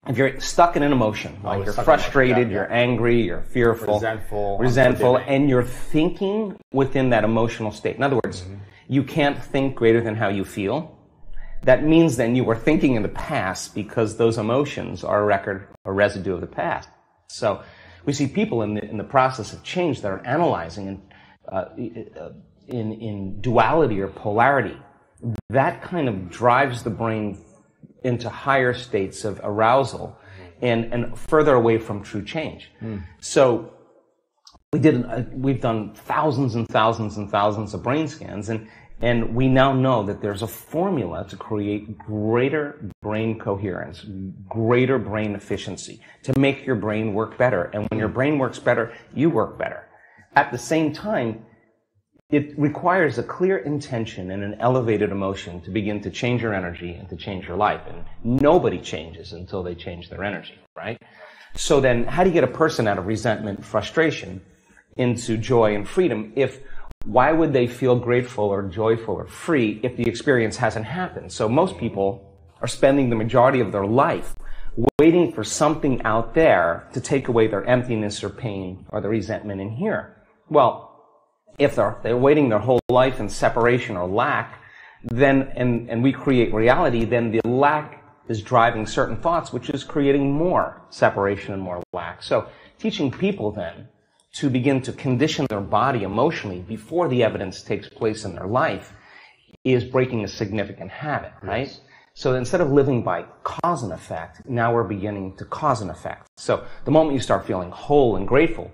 if you're stuck in an emotion, like you're frustrated, you're angry, you're fearful, resentful, and you're thinking within that emotional state. In other words, you can't think greater than how you feel. That means then you were thinking in the past because those emotions are a record, a residue of the past. So we see people in the process of change that are analyzing in duality or polarity. That kind of drives the brain into higher states of arousal and further away from true change. So we've done thousands and thousands and thousands of brain scans, and we now know that there's a formula to create greater brain coherence, greater brain efficiency, to make your brain work better. And when your brain works better, you work better. At the same time, it requires a clear intention and an elevated emotion to begin to change your energy and to change your life. And nobody changes until they change their energy, right? So then, how do you get a person out of resentment, frustration, into joy and freedom why would they feel grateful or joyful or free if the experience hasn't happened? So most people are spending the majority of their life waiting for something out there to take away their emptiness or pain or the resentment in here. Well, if they're waiting their whole life in separation or lack, then, and we create reality, then the lack is driving certain thoughts, which is creating more separation and more lack. So teaching people then to begin to condition their body emotionally before the evidence takes place in their life is breaking a significant habit, right? Yes. So instead of living by cause and effect, now we're beginning to cause and effect. So the moment you start feeling whole and grateful,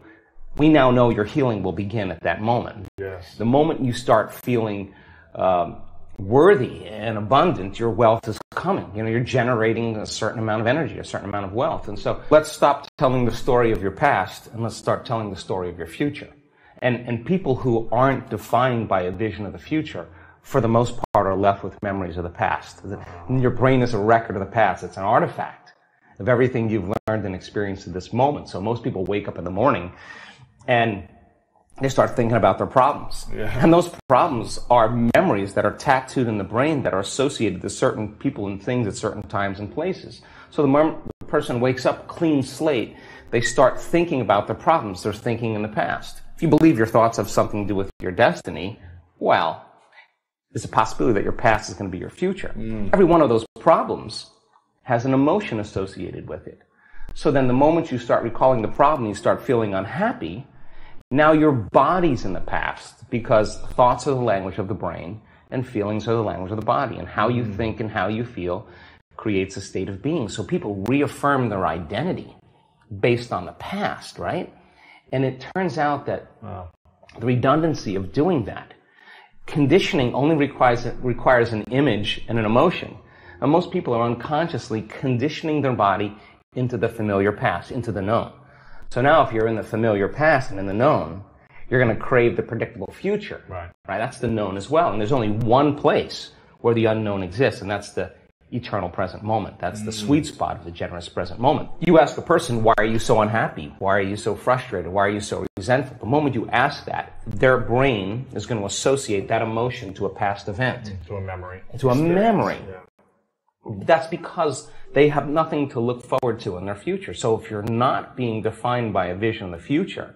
we now know your healing will begin at that moment. Yes. The moment you start feeling worthy and abundant, your wealth is coming. You know, you're generating a certain amount of energy, a certain amount of wealth. And so let's stop telling the story of your past and let's start telling the story of your future. And people who aren't defined by a vision of the future, for the most part, are left with memories of the past. Your brain is a record of the past. It's an artifact of everything you've learned and experienced at this moment. So most people wake up in the morning and they start thinking about their problems. Yeah. And those problems are memories that are tattooed in the brain that are associated to certain people and things at certain times and places. So the person wakes up clean slate, they start thinking about their problems they're thinking in the past. If you believe your thoughts have something to do with your destiny, well, there's a possibility that your past is going to be your future. Every one of those problems has an emotion associated with it. So then the moment you start recalling the problem, you start feeling unhappy. Now your body's in the past because thoughts are the language of the brain and feelings are the language of the body. And how you think and how you feel creates a state of being. So people reaffirm their identity based on the past, right? And it turns out that the redundancy of doing that, conditioning only requires an image and an emotion. And most people are unconsciously conditioning their body into the familiar past, into the known. So now if you're in the familiar past and in the known, you're going to crave the predictable future. Right? That's the known as well. And there's only one place where the unknown exists, and that's the eternal present moment. That's the sweet spot of the generous present moment. You ask a person, why are you so unhappy? Why are you so frustrated? Why are you so resentful? The moment you ask that, their brain is going to associate that emotion to a past event. To a memory. To a memory. Yeah. That's because they have nothing to look forward to in their future. So if you're not being defined by a vision of the future,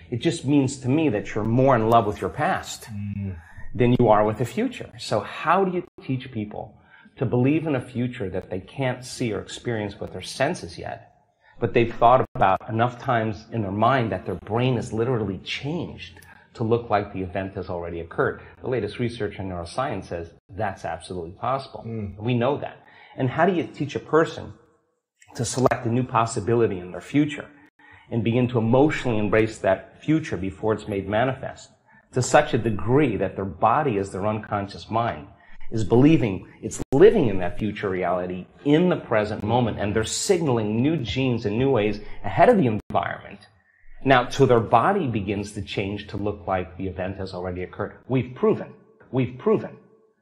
it just means to me that you're more in love with your past than you are with the future. So how do you teach people to believe in a future that they can't see or experience with their senses yet, but they've thought about enough times in their mind that their brain is literally changed to look like the event has already occurred? The latest research in neuroscience says that's absolutely possible. We know that. And how do you teach a person to select a new possibility in their future and begin to emotionally embrace that future before it's made manifest to such a degree that their body, as their unconscious mind, is believing it's living in that future reality in the present moment, and they're signaling new genes and new ways ahead of the environment. Now, till their body begins to change to look like the event has already occurred. We've proven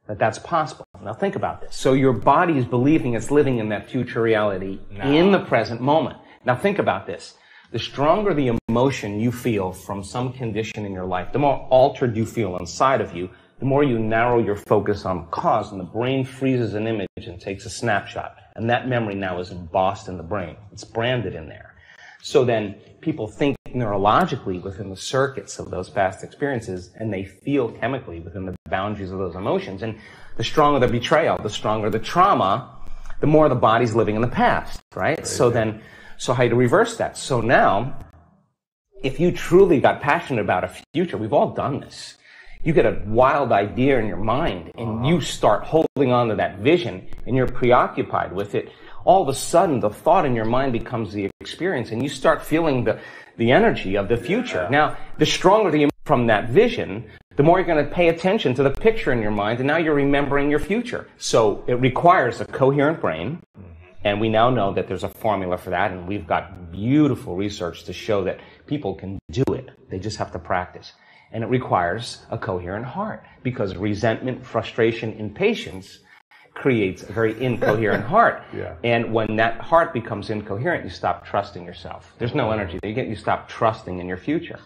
that that's possible. Now think about this. So your body is believing it's living in that future reality in the present moment. Now think about this. The stronger the emotion you feel from some condition in your life, the more altered you feel inside of you, the more you narrow your focus on cause, and the brain freezes an image and takes a snapshot. And that memory now is embossed in the brain. It's branded in there. So then people think neurologically within the circuits of those past experiences, and they feel chemically within the boundaries of those emotions. And the stronger the betrayal, the stronger the trauma, the more the body's living in the past, right? So how do you reverse that? So now, if you truly got passionate about a future, we've all done this. You get a wild idea in your mind and you start holding on to that vision and you're preoccupied with it. All of a sudden, the thought in your mind becomes the experience and you start feeling the energy of the future. Yeah. Now, the stronger the from that vision, the more you're going to pay attention to the picture in your mind, and now you're remembering your future. So it requires a coherent brain, and we now know that there's a formula for that, and we've got beautiful research to show that people can do it. They just have to practice. And it requires a coherent heart, because resentment, frustration, impatience creates a very incoherent heart. Yeah. And when that heart becomes incoherent, you stop trusting yourself. There's no energy there. You stop trusting in your future.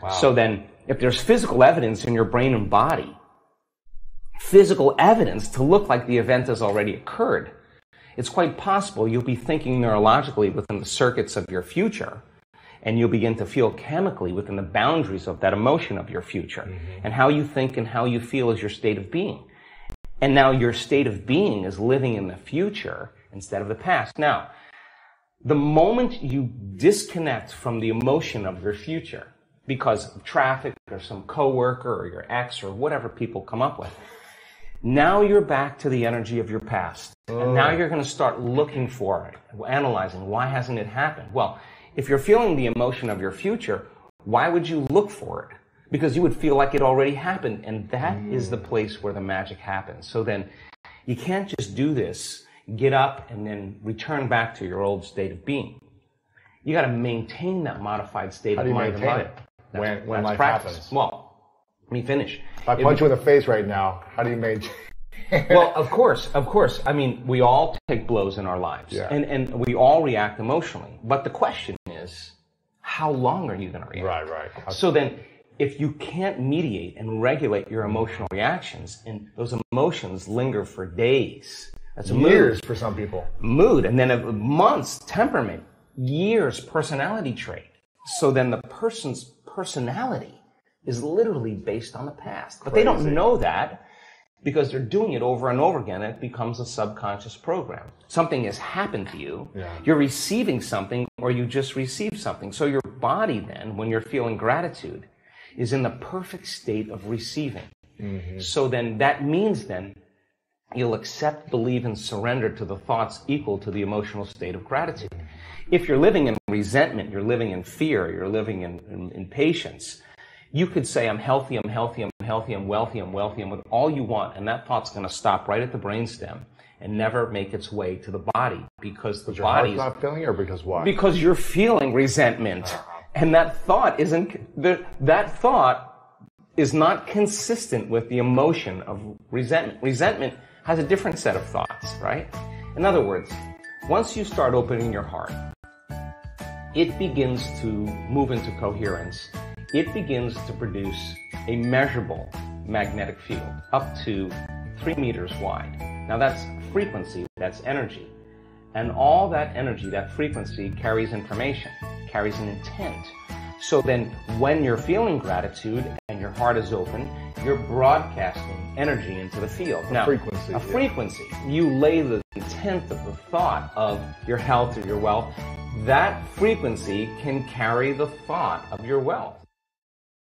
Wow. So then, if there's physical evidence in your brain and body, physical evidence to look like the event has already occurred, it's quite possible you'll be thinking neurologically within the circuits of your future, and you'll begin to feel chemically within the boundaries of that emotion of your future. Mm-hmm. And how you think and how you feel is your state of being. And now your state of being is living in the future instead of the past. Now, the moment you disconnect from the emotion of your future, because of traffic or some coworker or your ex or whatever people come up with, now you're back to the energy of your past. And now you're going to start looking for it, analyzing, why hasn't it happened? Well, if you're feeling the emotion of your future, why would you look for it? Because you would feel like it already happened, and that is the place where the magic happens. So then, you can't just do this, get up, and then return back to your old state of being. You got to maintain that modified state of mind and body. When life happens. Well, let me finish. If I punch you in the face right now, how do you maintain? Well, of course. I mean, we all take blows in our lives, and we all react emotionally. But the question is, how long are you going to react? Right. So then, if you can't mediate and regulate your emotional reactions, and those emotions linger for days, that's years for some people. Mood, and then months, temperament, years, personality trait. So then the person's personality is literally based on the past. But they don't know that because they're doing it over and over again, and it becomes a subconscious program. Something has happened to you, you're receiving something, or you just received something. So your body then, when you're feeling gratitude, is in the perfect state of receiving. Mm-hmm. So then that means then you'll accept, believe, and surrender to the thoughts equal to the emotional state of gratitude. If you're living in resentment, you're living in fear, you're living in impatience, you could say, I'm healthy, I'm wealthy, I'm with all you want, and that thought's going to stop right at the brainstem and never make its way to the body, because the body's not feeling it, or because why? Because you're feeling resentment, and that thought is not consistent with the emotion of resentment. Resentment has a different set of thoughts, right? In other words, once you start opening your heart, it begins to move into coherence. It begins to produce a measurable magnetic field up to 3 meters wide. Now that's frequency, that's energy. And all that energy, that frequency, carries information, carries an intent. So then when you're feeling gratitude and your heart is open, you're broadcasting energy into the field. Now, a frequency. You lay the intent of the thought of your health or your wealth. That frequency can carry the thought of your wealth.